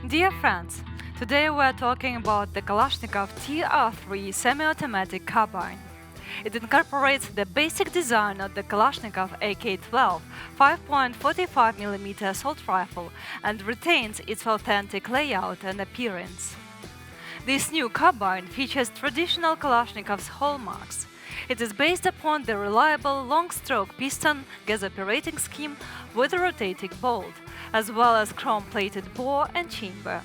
Dear friends, today we are talking about the Kalashnikov TR-3 semi-automatic carbine. It incorporates the basic design of the Kalashnikov AK-12 5.45mm assault rifle and retains its authentic layout and appearance. This new carbine features traditional Kalashnikov's hallmarks. It is based upon the reliable long-stroke piston gas operating scheme with a rotating bolt, as well as chrome-plated bore and chamber.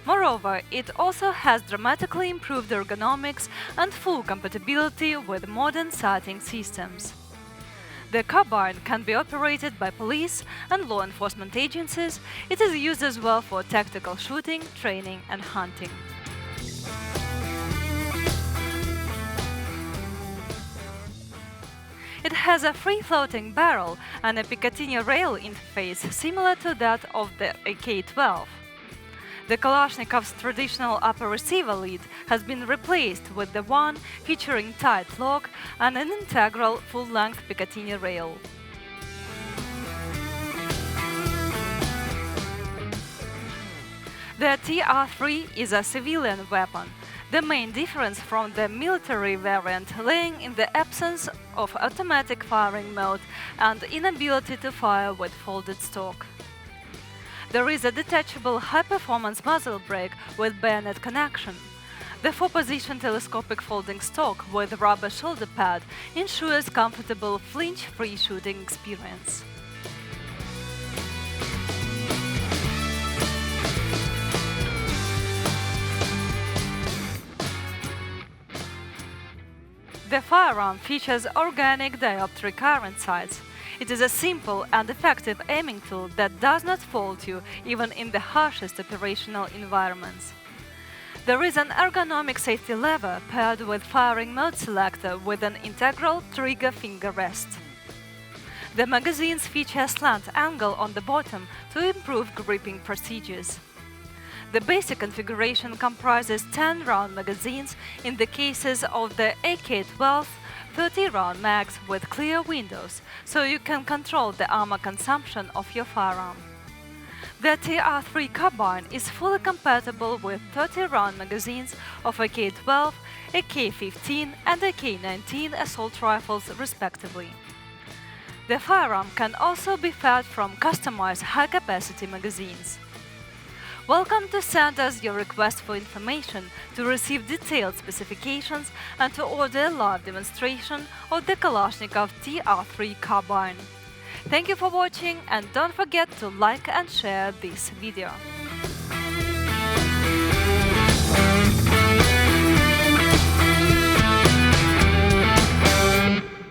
Moreover, it also has dramatically improved ergonomics and full compatibility with modern sighting systems. The carbine can be operated by police and law enforcement agencies. It is used as well for tactical shooting, training and hunting. It has a free-floating barrel and a Picatinny rail interface similar to that of the AK-12. The Kalashnikov's traditional upper receiver lead has been replaced with the one featuring tight lock and an integral full-length Picatinny rail. The TR-3 is a civilian weapon. The main difference from the military variant laying in the absence of automatic firing mode and inability to fire with folded stock. There is a detachable high-performance muzzle brake with bayonet connection. The 4-position telescopic folding stock with rubber shoulder pad ensures comfortable flinch-free shooting experience. The firearm features organic dioptric iron sights. It is a simple and effective aiming tool that does not fault you even in the harshest operational environments. There is an ergonomic safety lever paired with firing mode selector with an integral trigger finger rest. The magazines feature a slant angle on the bottom to improve gripping procedures. The basic configuration comprises 10-round magazines in the cases of the AK-12 30-round mags with clear windows, so you can control the ammo consumption of your firearm. The TR-3 carbine is fully compatible with 30-round magazines of AK-12, AK-15 and AK-19 assault rifles respectively. The firearm can also be fed from customized high-capacity magazines. Welcome to send us your request for information, to receive detailed specifications and to order a live demonstration of the Kalashnikov TR-3 carbine. Thank you for watching and don't forget to like and share this video.